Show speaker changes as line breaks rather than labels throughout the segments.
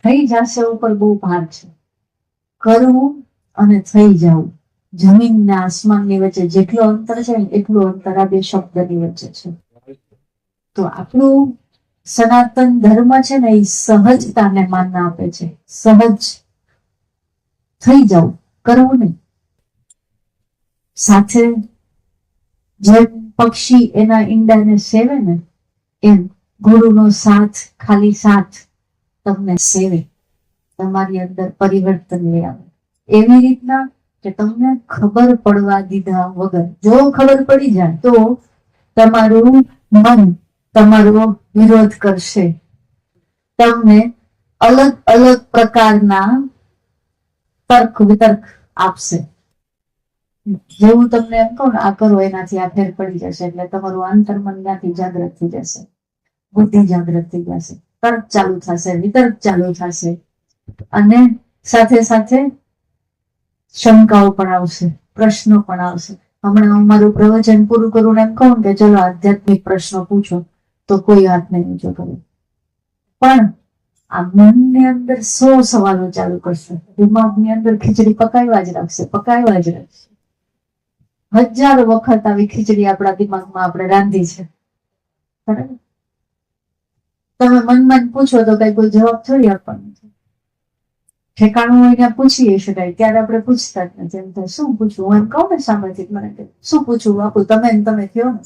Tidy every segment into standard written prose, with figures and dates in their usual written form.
થઈ જશે ઉપર બહુ ભાર છે. કરવું અને થઈ જવું, જમીન ને આસમાનની વચ્ચે જેટલું અંતર છે ને એટલું અંતર આ બે શબ્દની વચ્ચે છે. તો આપણું સનાતન ધર્મ છે ને એ સહજતાને માન આપે છે. સહજ થઈ જાવ, કરવું નહીં. સાથે જેમ પક્ષી એના ઈંડાને સેવે ને એમ ગુરુનો સાથ, ખાલી સાથ તમને સેવે, તમારી અંદર પરિવર્તન લઈ આવે. એવી રીતના કે તમને ખબર પડવા દીધા વગર, જો ખબર પડી જાય તો તમારું મન તમારો વિરોધ કરશે, તમને અલગ અલગ પ્રકારના તર્ક વિતર્ક આપશે. જેવું તમને એમ કહું ને આ કરો એનાથી આ ફેર પડી જશે, એટલે તમારું આંતરમન ત્યાંથી જાગૃત થઈ જશે, બુદ્ધિ જાગૃત થઈ જશે, તર્ક ચાલુ થશે, વિતર્ક ચાલુ થશે, અને સાથે સાથે શંકાઓ પણ આવશે, પ્રશ્નો પણ આવશે. હમણાં હું મારું પ્રવચન પૂરું કરું એમ કહું કે ચલો આધ્યાત્મિક પ્રશ્નો પૂછો, તો કોઈ હાથ નહીં ઊંચો કરે, પણ આ મનની અંદર 100 સવાલો ચાલુ કરશે, દિમાગની અંદર ખીચડી પકાવવા જ રાખશે, પકાવવા જ રાખશે. હજારો વખત આવી ખીચડી આપણા દિમાગમાં આપણે રાંધી છે, બરાબર? તમે મનમાં પૂછો તો કઈ કોઈ જવાબ થોડી આપવાનો છે. ઠેકાણું હોય ત્યાં પૂછી શકાય, ત્યારે આપણે પૂછતા જ નથી. એમ થાય શું પૂછવું, હું એમ કહું ને સામેથી મને કે શું પૂછવું બાપુ, તમે કહો ને.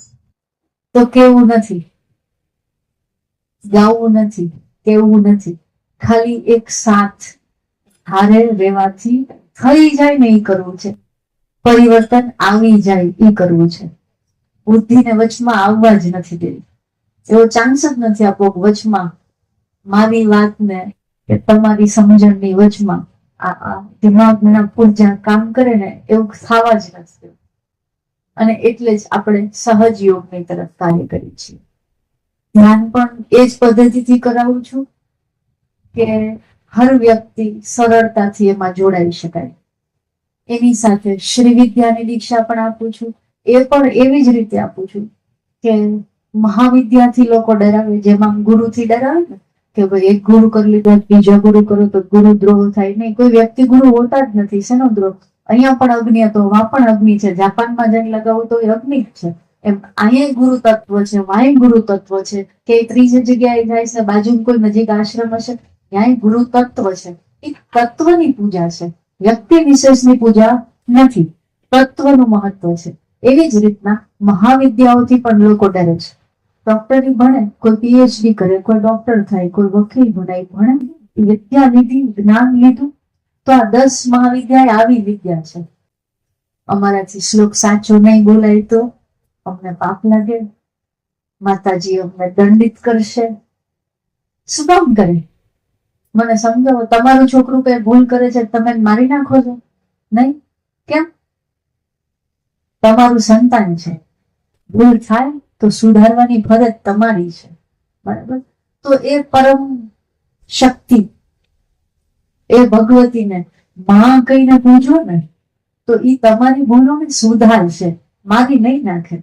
તો કેવું નથી, ગાવું નથી, કેવું નથી, ખાલી એક સાથ હારે રહેવાથી થઈ જાય ને એ કરવું છે. પરિવર્તન આવી જાય એ કરવું છે. બુદ્ધિને વચમાં આવવા જ નથી દેવી, એવો ચાન્સ જ નથી આપવો વચમાં મારી વાતને કે તમારી સમજણની વચમાં આ દિમાગના પૂર્જા કામ કરે ને એવું થવા જ નથી. અને એટલે જ આપણે સહજ યોગની તરફ કાર્ય કરીએ છીએ. ધ્યાન પણ એ જ પદ્ધતિથી કરાવું છું કે હર વ્યક્તિ સરળતાથી એમાં જોડાઈ શકાય. એની સાથે શ્રી વિદ્યાની દીક્ષા પણ આપું છું. એ પણ એવી જ રીતે આપું છું કે મહાવિદ્યાથી લોકો ડરાવે, જેમાં ગુરુથી ડરાવે ને કે ભાઈ એક ગુરુ કરી લીધો બીજો ગુરુ કરો તો ગુરુ દ્રોહ થાય. નહીં, કોઈ વ્યક્તિ ગુરુ હોતા જ નથી. શેનો દ્રોહ? અહીંયા પણ અગ્નિ હતો, વા પણ અગ્નિ છે. જાપાનમાં જઈને લગાવું તો એ અગ્નિ જ છે. એમ અહીંયા ગુરુ તત્વ છે, વાય ગુરુ તત્વ છે. કે ત્રીજી જગ્યાએ જાય છે, બાજુમાં કોઈ નજીક આશ્રમ હશે, ત્યાં ગુરુ તત્વ છે. એ તત્વની પૂજા છે, વ્યક્તિ વિશેષની પૂજા નથી. તત્વનું મહત્વ છે. એવી જ રીતના મહાવિદ્યાઓથી પણ લોકો ડરે છે. ડોક્ટરી ભણે, કોઈ પીએચડી કરે, કોઈ ડોક્ટર થાય, કોઈ વકીલ ભણાય, ભણે, વિદ્યા લીધી, જ્ઞાન લીધું, તો આ 10 મહાવિદ્યા આવી વિદ્યા છે. અમારાથી શ્લોક સાચો નહીં બોલાય તો અમને પાપ લાગે, માતાજી અમને દંડિત કરશે. શું કામ કરે? મને સમજાવો. તમારું છોકરું કઈ ભૂલ કરે છે, તમે મારી નાખો છો? નહીં. કેમ? તમારું સંતાન છે, ભૂલ થાય તો સુધારવાની ફરજ તમારી છે, બરાબર? તો એ પરમ શક્તિ, એ ભગવતીને માં કહીને પૂછો ને તો એ તમારી ભૂલોને સુધારશે, મારી નહીં નાખે.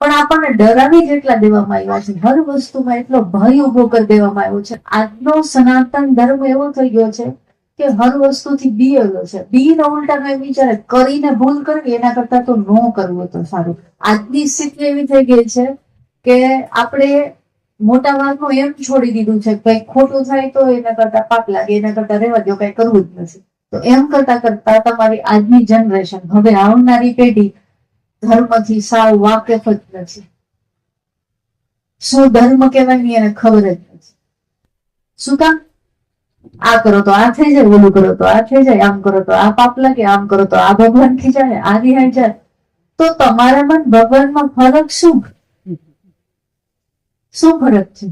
પણ આપણને ડરાવી જેટલા દેવામાં આવ્યા છે, હર વસ્તુમાં એટલો ભય ઉભો કરી દેવામાં આવ્યો છે. આજનો સનાતન ધર્મ એવો થઈ ગયો છે કે હર વસ્તુથી બીયેલો છે. બી ને ઉલટાનો એમ વિચારે કરીને ભૂલ કરવી એના કરતા તો ન કરવું તો સારું. આજની સ્થિતિ એવી થઈ ગઈ છે કે આપણે મોટા ભાગનું એમ છોડી દીધું છે, કઈ ખોટું થાય તો એના કરતા પાપ લાગે, એના કરતા રહેવા દો, કઈ કરવું જ નથી. તો એમ કરતા કરતા તમારી આજની જનરેશન, હવે આવનારી પેઢી ધર્મથી સાવ વાકેફ જ નથી. શું ધર્મ કહેવાય ની એને ખબર જ નથી. શું કામ? આ કરો તો આ થઈ જાય, ઓલું કરો તો આ થઈ જાય, આમ કરો તો આ પાપ લાગે, આમ કરો તો આ ભગવાન ખીજાય, આ રિહાઈ જાય. તો તમારામાં ભગવાનમાં ફરક શું? શું ફરક છે?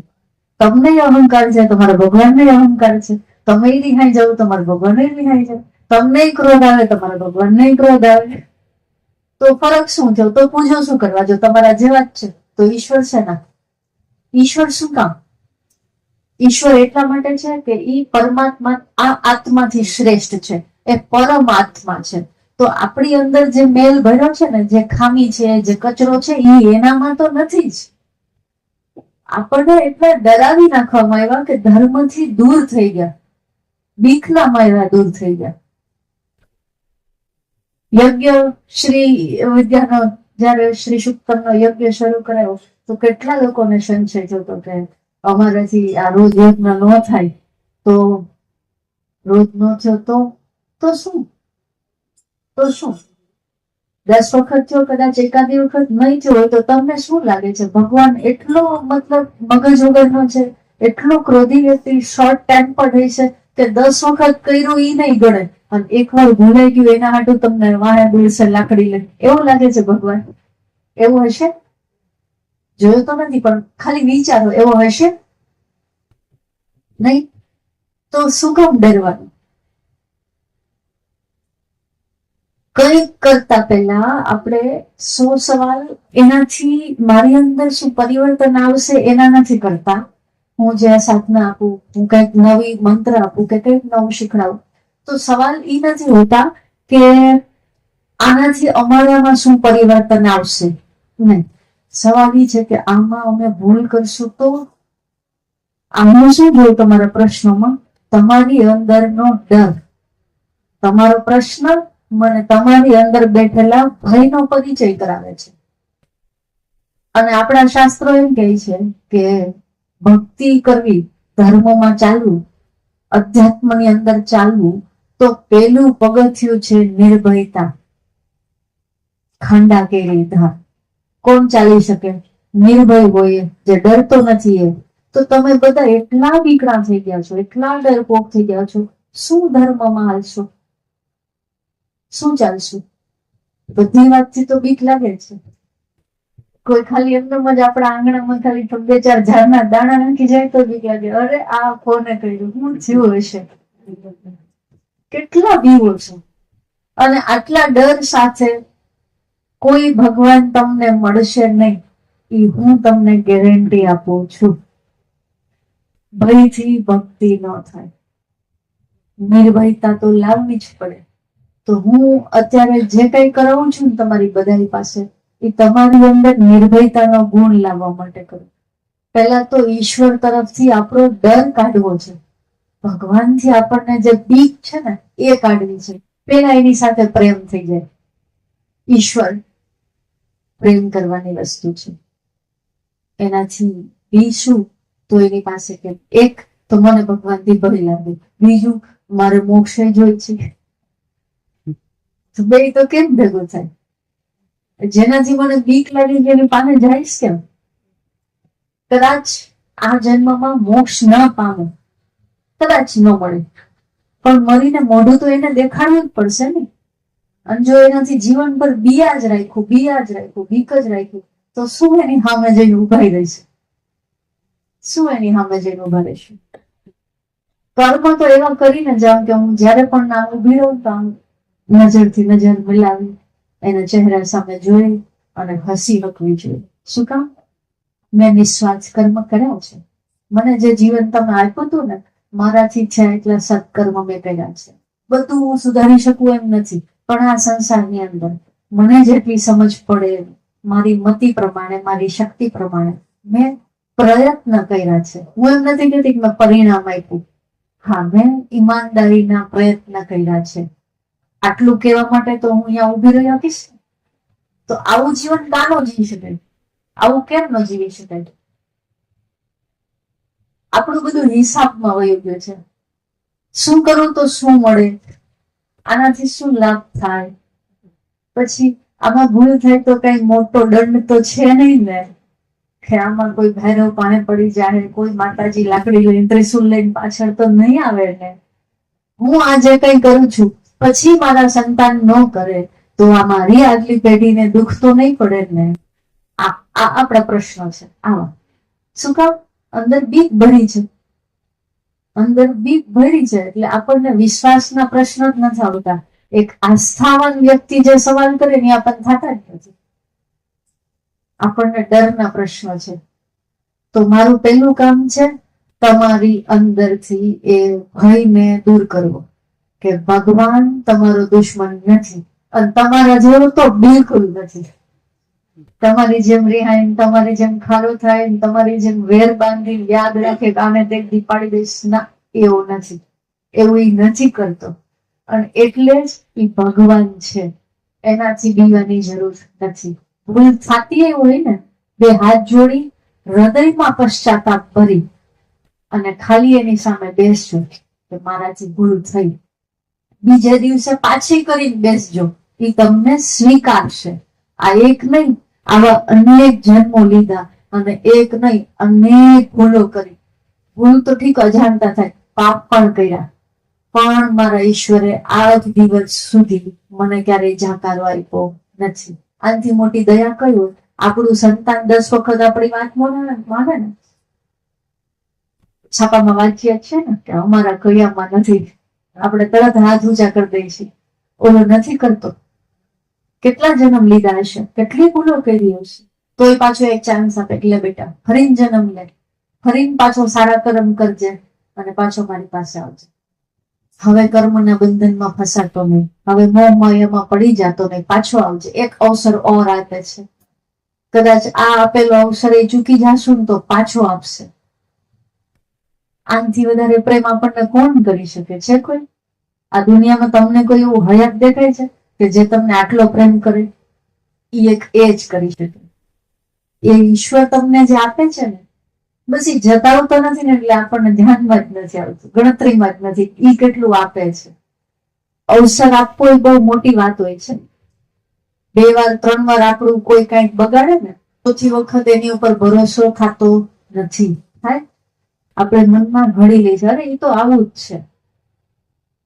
તમને અહંકાર છે, તમારા ભગવાનને અહંકાર છે. તમે રિહાઈ જાવ, તમારા ભગવાન રિહાઈ જાય. તમને ક્રોધ આવે, તમારા ભગવાનને ક્રોધ આવે. તો ફરક શું થયો? તો પૂજો શું કરવા? જો તમારા જેવા જ છે તો ઈશ્વર છે ના? ઈશ્વર શું કામ? ઈશ્વર એટલા માટે છે કે ઈ પરમાત્મા આ આત્માથી શ્રેષ્ઠ છે, એ પરમાત્મા છે. તો આપણી અંદર જે મેલ ભર્યો છે ને, જે ખામી છે, જે કચરો છે, એ એનામાં તો નથી જ. આપણને એટલા ડરાવી નાખવામાં આવ્યા કે ધર્મથી દૂર થઈ ગયા. બીકના માર્યા દૂર થઈ ગયા. યજ્ઞ શ્રી વિદ્યાનો જયારે શ્રી સુક્તમનો યજ્ઞ શરૂ કરાયો તો કેટલા લોકોને સંશય થતો કે અમારાથી આ રોજ યજ્ઞ ન થાય, તો રોજ ન થયો તો શું 10 વખત થયો, કદાચ એકાદી વખત નહીં થયો હોય તો તમને શું લાગે છે? ભગવાન એટલો મતલબ મગજ વગરનો છે, એટલો ક્રોધી વ્યક્તિ, શોર્ટ ટેમ્પર રહી છે કે 10 વખત કર્યું ઈ નહીં ગણે, અને એકવાર ભૂલાઈ ગયું એના હાટું તમને વાહે દિવસે લાકડી લે, એવું લાગે છે ભગવાન? એવું હશે? જોયું તો નથી, પણ ખાલી વિચારો, એવો હશે નહીં? તો શું કામ ડરવાનું? કંઈક કરતા પહેલા આપણે 100 સવાલ, એનાથી મારી અંદર શું પરિવર્તન આવશે એના નથી કરતા. હું જે સાધના આપું, હું કંઈક નવી મંત્ર આપું કે કંઈક નવું શીખડાવું, તો સવાલ ઈ નથી હોતા કે આનાથી અમારામાં શું પરિવર્તન આવશે. નહીં, સવાલ ઈ છે કે આમાં અમે ભૂલ કરશું તો આમાં શું જોયું તમારા પ્રશ્નોમાં? તમારી અંદરનો ડર. તમારો પ્રશ્ન મને તમારી અંદર બેઠેલા ભયનો પરિચય કરાવે છે. અને આપણા શાસ્ત્રો એમ કહે છે કે ભક્તિ કરવી, ધર્મમાં ચાલવું, અધ્યાત્મની અંદર ચાલવું, તો પેલું પગથિયું છે નિર્ભયતા. ખાંડા કેરી ધાર. કોણ ચાલી શકે? નિર્ભય હોય, જે ડરતો નથી એ. તો તમે બધા એટલા બીકડા થઈ ગયા છો, એટલા ડરપોક થઈ ગયા છો, શું ધર્મમાં હાલશો? શું ચાલશું? બધી વાતથી તો બીક લાગે છે. કોઈ ખાલી એમનેમ જ આપણા આંગણામાં ખાલી 2-4 ઝાડના દાણા નાખી જાય તો બીક લાગે. અરે આ કોને કર્યું, હું જીવ હશે? કેટલા બીવો છો. અને આટલા ડર સાથે કોઈ ભગવાન તમને મળશે નહીં, એ હું તમને ગેરંટી આપું છું. ભયથી ભક્તિ ન થાય. નિર્ભયતા તો લાવવી જ પડે. તો હું અત્યારે જે કઈ કરાવું છું ને તમારી બધાની પાસે, એ તમારી અંદર નિર્ભયતાનો ગુણ લાવવા માટે કરું. પહેલા તો ઈશ્વર તરફથી આપણો ડર કાઢવો છે. ભગવાનથી આપણને જે બીક છે ને એ કાઢવી છે. પેલા એની સાથે પ્રેમ થઈ જાય. ઈશ્વર પ્રેમ કરવાની વસ્તુ છે. એનાથી બીજું તો એની પાસે કેમ? એક તો મને ભગવાનથી ભય લાગે, બીજું મારે મોક્ષે જોઈ છે. બે તો કેમ ભેગું થાય? જેનાથી મને બીક લાગી એની પાસે જઈશ કેમ? કદાચ આ જન્મમાં મોક્ષ ન પામે, કદાચ ન મળે, પણ મરીને મોઢું તો એને દેખાડવું જ પડશે ને. અને જો એનાથી જીવનભર બીક જ રાખ્યું, તો શું એની સામે જઈને ઉભા રહીશું? શું એની સામે જઈને ઉભા રહીશું? કર્મ તો એવા કરીને જાઉં કે હું જયારે પણ નામ ઉભી રહું તો આમ નજરથી નજર મિલાવી એના ચહેરા સામે જોઈ અને હસી હકવી જોઈએ. શું કામ? મેં નિસ્વાર્થ કર્મ કર્યા છે. મને જે જીવન તમે આપ્યું હતું ને, મારાથી છે એટલા સત્કર્મ મેં કર્યા છે. બધું હું સુધારી શકું એમ નથી, પણ આ સંસારની અંદર મને જેટલી સમજ પડે, મારી મતિ પ્રમાણે, મારી શક્તિ પ્રમાણે મેં પ્રયત્ન કર્યા છે. હું એમ નથી કહેતી કે મેં પરિણામ આપ્યું. હા, મેં ઈમાનદારીના પ્રયત્ન કર્યા છે. આટલું કહેવા માટે તો હું અહીંયા ઉભી રહી શકીશ. તો આવું જીવન કાનો જીવી શકાય? આવું કેમ ન જીવી શકાય? આપણું બધું હિસાબમાં વયું ગયું છે. શું કરું તો શું મળે, આનાથી શું લાભ થાય, પછી આમાં ભૂલ થાય તો કઈ મોટો દંડ તો છે નહીં ને, કે આમાં કોઈ ભૈરવ પાને પડી જાય, કોઈ માતાજી લાકડી લઈને ત્રિશુલ લઈને પાછળ તો નહીં આવે ને. હું આજે કઈ કરું છું પછી મારા સંતાન ન કરે તો આ મારી આગલી પેઢીને દુઃખ તો નહીં પડે ને. આ આપણા પ્રશ્નો છે. આવા શું કામ? અંદર બીક ભરી છે. એટલે આપણને વિશ્વાસના પ્રશ્નો જ નથી આવતા. એક આસ્થાવાન વ્યક્તિ જે સવાલ કરે ને આપણને થતા જ નથી. આપણને ડરના પ્રશ્નો છે. તો મારું પહેલું કામ છે તમારી અંદરથી એ ભયને દૂર કરવો કે ભગવાન તમારો દુશ્મન નથી, અને તમારા જેવો તો બિલકુલ નથી. તમારી જેમ રિહાઈ, તમારી જેમ ખારો થાય, તમારી જેમ વેર બાંધી યાદ રાખે કે આને તે દીપાડી દઈશ, ના, એવો નથી. એવું એ નથી કરતો, અને એટલે જ એ ભગવાન છે. એનાથી બીવાની જરૂર નથી. ભૂલ થતી હોય ને, બે હાથ જોડી હૃદયમાં પશ્ચાતાપ ભરી અને ખાલી એની સામે બેસજો કે મારાથી ભૂલ થઈ. બીજે દિવસે પાછી કરીને બેસજો, એ તમને સ્વીકારશે. આ એક નહીં, આવા અનેક જન્મો લીધા અને એક નહીં, અનેક ભૂલો કરી. ભૂલ તો ઠીક અજાણતા થાય, પાપ પણ કર્યા, પણ મારા ઈશ્વરે આજ દિવસ સુધી મને ક્યારેય જાકારો આપ્યો નથી. આનાથી મોટી દયા કઈ હોય? આપણું સંતાન 10 વખત આપણી વાત માને ને. છાપામાં વાંચીએ છે ને કે અમારા કયામાં નથી, આપણે તરત હાથ ઊંચા કરી દઈએ છીએ. ઓલો નથી કરતો. કેટલા જન્મ લીધા હશે, કેટલી ભૂલો કરી હશે, તોય પાછો એક ચાન્સ આપે, એટલે બેટા ફરીને જન્મ લે, ફરીને પાછો સારા કર્મ કરજે અને પાછો મારી પાસે આવજે. હવે કર્મના બંધનમાં ફસાતો નહીં, હવે મોહ માયામાં પડી જાતો નહીં, પાછો આવજે. એક અવસર ઓર આપે છે. કદાચ આ આપેલો અવસર એ ચૂકી જાશું ને તો પાછો આપશે. આનથી વધારે પ્રેમ આપણને કોણ કરી શકે છે? કોઈ આ દુનિયામાં તમને કોઈ એવું હયાત દેખાય છે કે જે તમને આટલો પ્રેમ કરે? એક એ જ કરી શકે. એ ઈશ્વર તમને જે આપે છે ને, બસ એ જતાવતો નથી ને, એટલે આપણને ધ્યાનમાં જ નથી આવતું, ગણતરીમાં જ નથી. ઈ કેટલું આપે છે. અવસર આપવો એ બહુ મોટી વાત હોય છે. 2 વાર 3 વાર આપણું કોઈ કઈક બગાડે ને, ચોથી વખત એની ઉપર ભરોસો થતો નથી. થાય આપણે મનમાં ઘડી લે છે, અરે એ તો આવું જ છે.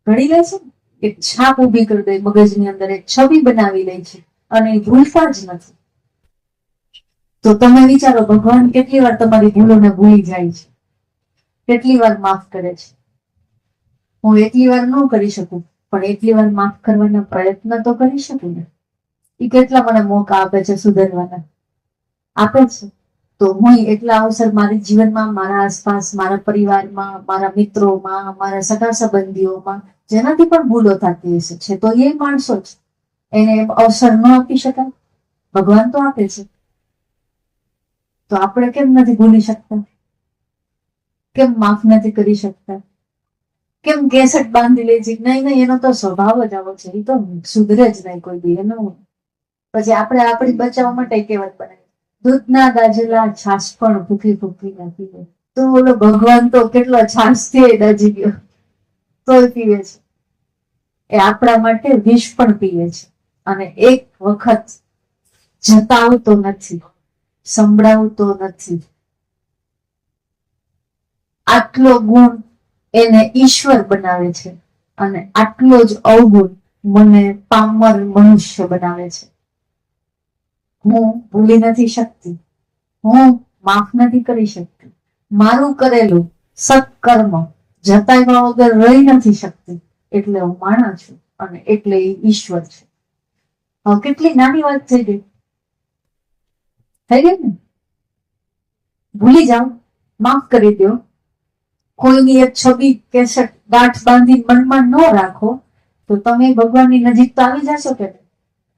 ઘડી લે છે, એક છાપ ઉભી કરી દે મગજની અંદર, એક છબી બનાવી લે છે અને એ ભૂલતા જ નથી. તો તમે વિચારો, ભગવાન કેટલી વાર તમારી ભૂલોને ભૂલી જાય છે, કેટલી વાર માફ કરે છે. હું એટલી વાર ન કરી શકું, પણ એટલી વાર માફ કરવાના પ્રયત્ન તો કરી શકું ને. એ કેટલા મને મોકા આપે છે સુધરવાના, આપે છે. તો હું એટલા અવસર મારી જીવનમાં, મારા આસપાસ, મારા પરિવારમાં, મારા મિત્રોમાં, મારા સગા સંબંધીઓમાં જેનાથી પણ ભૂલો થતી હશે છે, તો એ માણસો જ એને અવસર ન આપી શકાય? ભગવાન તો આપે છે. તો આપણે કેમ નથી ભૂલી શકતા? કેમ માફ નથી કરી શકતા? કેમ કેસેટ બાંધી લે છે? નહીં, એનો તો સ્વભાવ જ આવો છે, એ તો સુધરે જ નહીં કોઈ દી. એનો પછી આપણે આપણી બચાવવા માટે કહેવત બનાવી, દૂધના દાજેલા છાશ પણ ભૂખી ભૂખી નથી ગઈ. તો ઓલો ભગવાન તો કેટલો છાશ થી દાજી ગયો તોય પીવે છે. એ આપણા માટે વિષ પણ પીવે છે, અને એક વખત જતાવતો નથી, સંભળાવતો નથી. આટલો ગુણ એને ઈશ્વર બનાવે છે, અને આટલો જ અવગુણ મને પામર મનુષ્ય બનાવે છે. હું ભૂલી નથી શકતી, હું માફ નથી કરી શકતી. મારું કરેલું સત્કર્મ જતાવ્યા વગર રહી નથી શકતી, એટલે હું માણસ છું અને એટલે ઈશ્વર છે. હવે કેટલી નાની વાત થઈ ગઈ ને. ભૂલી જાઓ, માફ કરી દો. કોઈની એક છબી કેસેટ ગાંઠ બાંધી મનમાં ન રાખો, તો તમે ભગવાનની નજીક તો આવી જશો કે.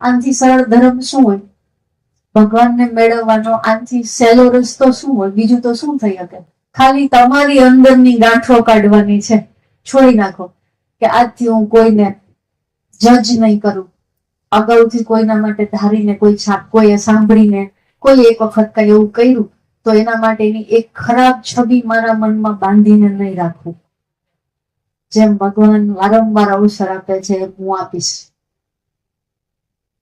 આનાથી સરળ ધર્મ શું હોય? ભગવાનને મેળવવાનો આનાથી સહેલો રસ્તો શું હોય? બીજું તો શું થઈ શકે? ખાલી તમારી અંદરની ગાંઠો કાઢવાની છે. છોડી નાખો કે આજથી હું કોઈને જજ નહીં કરું. અગાઉથી કોઈના માટે ધારીને, કોઈ છાપ, કોઈએ સાંભળીને, કોઈ એક વખત કઈ એવું કર્યું તો એના માટેની એક ખરાબ છબી મારા મનમાં બાંધીને નહીં રાખવું. જેમ ભગવાન વારંવાર અવસર આપે છે, હું આપીશ.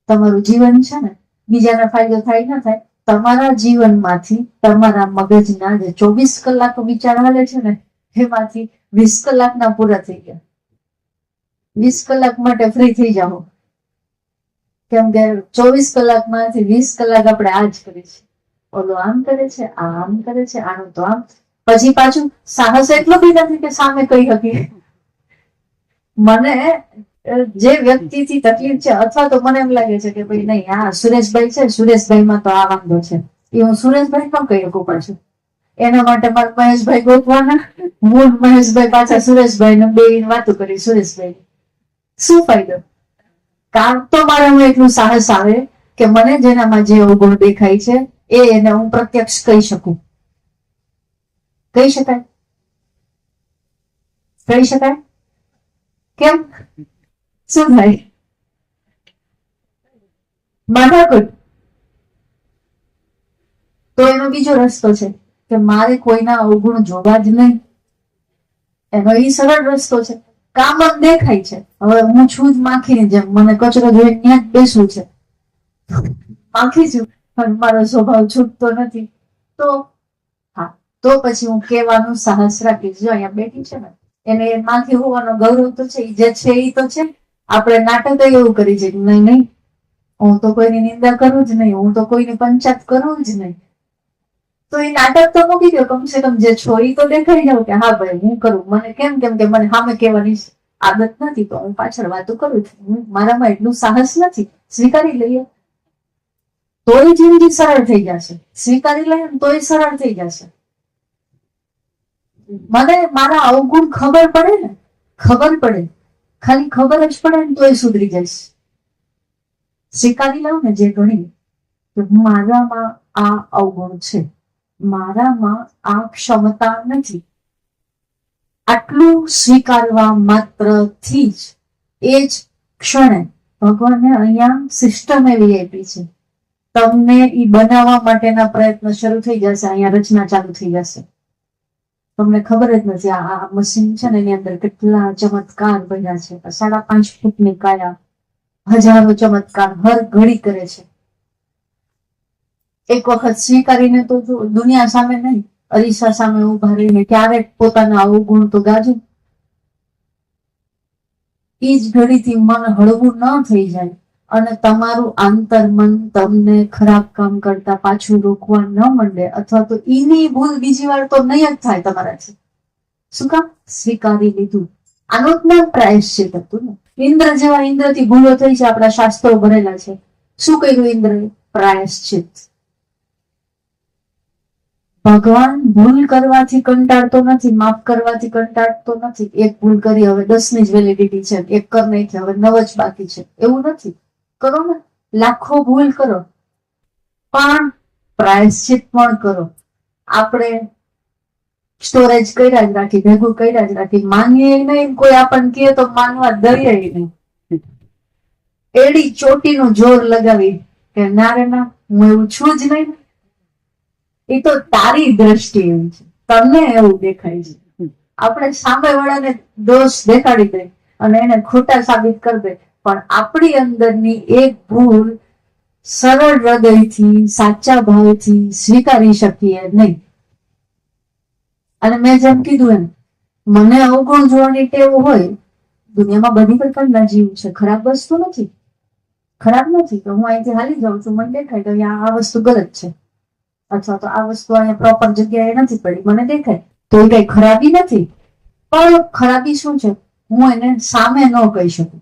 તમારું જીવન છે ને, બીજાને ફાયદો થાય ના થાય, તમારા જીવનમાંથી તમારા મગજના જે 24 કલાક વિચાર હાલે છે ને, એમાંથી 20 કલાકના પૂરા થઈ ગયા. 20 કલાક માટે ફ્રી થઈ જાઓ. કેમ કે 24 કલાકમાંથી 20 કલાક આપણે આ જ કરીએ છીએ. ઓલો આમ કરે છે, આ આમ કરે છે, આનું તો આમ. પછી પાછું સાહસ એટલો બી નથી કે સામે કહી શકીએ. મને જે વ્યક્તિથી તકલીફ છે, અથવા તો મને એમ લાગે છે કે ભાઈ નહીં, હા સુરેશભાઈ છે, સુરેશભાઈમાં તો આ વાંધો છે, એ હું સુરેશભાઈ ન કહી શકું. પાછું એના માટે મારે મહેશભાઈ ગોતવાના, મૂળ મહેશભાઈ પાછા સુરેશભાઈ ને બે વાતો કરી. સુરેશભાઈ શું ફાયદો? કામ તો મારામાં એટલું સાહસ આવે કે મને જેનામાં જે અવગુણ દેખાય છે એને હું પ્રત્યક્ષ કહી શકું. કહી શકાય? કહી શકાય? કેમ? શું થાય? માથાકૂટ. તો એનો બીજો રસ્તો છે કે મારે કોઈના અવગુણ જોવા જ નહીં. એનો એ સરળ રસ્તો છે. કામ જ દેખાય છે. હવે હું છું જ માખીની જેમ, મને કચરો જોઈને ત્યાં જ બેસવું છે. માખી છું પણ મારો સ્વભાવ છૂટતો નથી. તો હા, તો પછી હું કહેવાનું સાહસ રાખીશ. જો અહીંયા બેઠી છે ને, એને માખી હોવાનો ગૌરવ તો છે, જે છે એ તો છે. આપણે નાટક એવું કરી છે નહીં નહીં, હું તો કોઈની નિંદા કરું જ નહીં, હું તો કોઈની પંચાયત કરું જ નહીં. તો એ નાટક તો મૂકી દો, કમસે કમ જે છો એ તો દેખાઈ જાવ કે હા ભાઈ હું કરું. મને કેમ કે મને સામે કહેવાની આદત નથી, તો હું પાછળ વાતો કરું છું. મારામાં એટલું સાહસ નથી. સ્વીકારી લઈએ તોય જિંદગી સરળ થઈ જશે. સ્વીકારી લઈએ ને તોય સરળ થઈ જશે. મને મારા અવગુણ ખબર પડે ને, ખબર પડે, ખાલી ખબર જ પડે ને તોય સુધરી જઈશ. સ્વીકારી લઉં ને જે ઘણી કે મારામાં આ અવગુણ છે, મારામાં આ ક્ષમતા નથી. આટલું સ્વીકારવા માત્રથી જ એ જ ક્ષણે ભગવાને અહીંયા સિસ્ટમ એવી આપી છે, તમને એ બનાવવા માટેના પ્રયત્ન શરૂ થઈ જશે. અહીંયા રચના ચાલુ થઈ જશે. તમને ખબર જ નથી આ મશીન છે ને એની અંદર કેટલા ચમત્કાર બન્યા છે. 5.5 ફૂટની કાયા હજારો ચમત્કાર હર ઘડી કરે છે. એક વખત સ્વીકારીને તો દુનિયા સામે નહીં, અરીસા સામે ઉભા રહીને ક્યારેક પોતાના અવગુણ તો ગાજો. એ જ ઘડીથી મન હળવું ન થઈ જાય અને તમારું આંતરમન તમને ખરાબ કામ કરતા પાછું રોકવા ન માંડે, અથવા તો એની ભૂલ બીજી વાર તો નહીં જ થાય તમારાથી. શું કામ? સ્વીકારી લીધું. આનું જ નામ પ્રાયશ્ચિત હતું ને. ઇન્દ્ર જેવા ઇન્દ્રથી ભૂલો થઈ છે, આપણા શાસ્ત્રો ભરેલા છે. શું કર્યું ઇન્દ્રએ? પ્રાયશ્ચિત. ભગવાન ભૂલ કરવાથી કંટાળતો નથી, માફ કરવાથી કંટાળતો નથી. એક ભૂલ કરી હવે 10ની જ વેલિડિટી છે, એક કર નહીં છે હવે 9 જ બાકી છે, એવું નથી. કરો ને, લાખો ભૂલ કરો પણ પ્રાયશ્ચિત પણ કરો. આપણે સ્ટોરેજ કર્યા જ રાખી, ભેગું કર્યા જ રાખી, માનીએ નહીં. કોઈ આપણને કહે તો માનવા દઈએ નહીં. એડી ચોટીનું જોર લગાવી કે ના રે ના, હું એવું છું જ નહીં. એ તો તારી દ્રષ્ટિ એવી છે, તમને એવું દેખાય છે. આપણે સામે વાળાને દોષ દેખાડી દે અને એને ખોટા સાબિત કરી દે, પણ આપણી અંદરની એક ભૂલ સરળ હૃદયથી સાચા ભાવથી સ્વીકારી શકીએ નહીં. અને મેં જેમ કીધું એમ, મને અવગુણ જોવાની ટેવ હોય. દુનિયામાં બધી પ્રકારના જીવ છે, ખરાબ વસ્તુ નથી. ખરાબ નથી તો હું અહીંથી હાલી જાઉં છું, મને દેખાય તો આ વસ્તુ ગલત છે, અથવા તો આ વસ્તુ અહીંયા પ્રોપર જગ્યાએ નથી પડી, મને દેખાય તો એ કઈ ખરાબી નથી. પણ ખરાબી શું છે? હું એને સામે ન કહી શકું.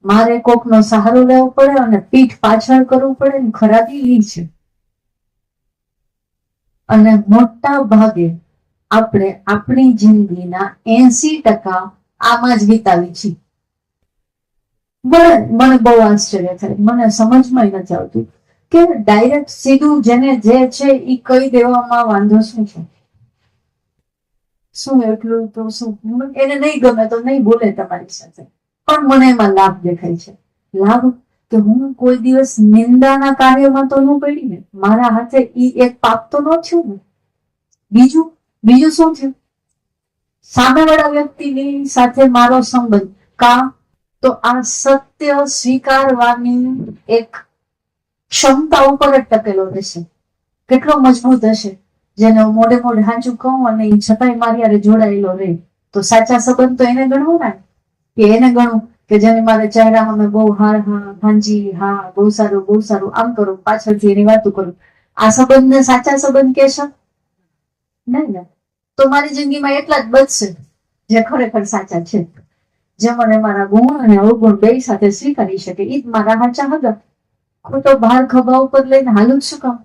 મારે કોકનો સહારો લેવો પડે અને પીઠ પાછળ કરવું પડે ને. ખરાબી એ છે. અને મોટા ભાગે આપણે આપણી જિંદગીના 80% આમાં જ વિતાવી છીએ. મને બહુ આશ્ચર્ય થાય, મને સમજમાં નથી આવતું કે ડાયરેક્ટ સીધું જેને જે છે એ કહી દેવામાં વાંધો શું છે? શું એટલું તો શું? એને નહીં ગમે તો નહીં બોલે તમારી સાથે, પણ મને એમાં લાભ દેખાય છે. લાભ કે હું કોઈ દિવસ નિંદાના કાર્યમાં તો ન પડી ને, મારા હાથે ઈ એક પાપ તો ન થયું ને. બીજું શું થયું? સામેવાળા વ્યક્તિની સાથે મારો સંબંધ કા તો આ સત્ય સ્વીકારવાની એક ક્ષમતા ઉપર જ ટકેલો રહેશે. કેટલો મજબૂત હશે જેને હું મોઢે મોઢે સાચું કહું અને એ છતાંય મારી હારે જોડાયેલો રહે. તો સાચા સંબંધ તો એને ગણવું ને, કે એને ગણવું કે જેને મારે ચહેરા અમે બહુ હા હાજી હા બહુ સારું આમ કરું, પાછળથી એની વાતો કરું. આ સંબંધને સાચા સંબંધ કહેશો નહીં ને? તો મારી જિંદગીમાં એટલા જ બચશે જે ખરેખર સાચા છે, જે મને મારા ગુણ અને અવગુણ બે સાથે સ્વીકારી શકે. એ જ મારા સાચા હતા. ખોટો ભાર ખભા ઉપર લઈને હાલું જ શું કામ?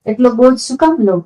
એટલો બોજ શું કામ લઉં?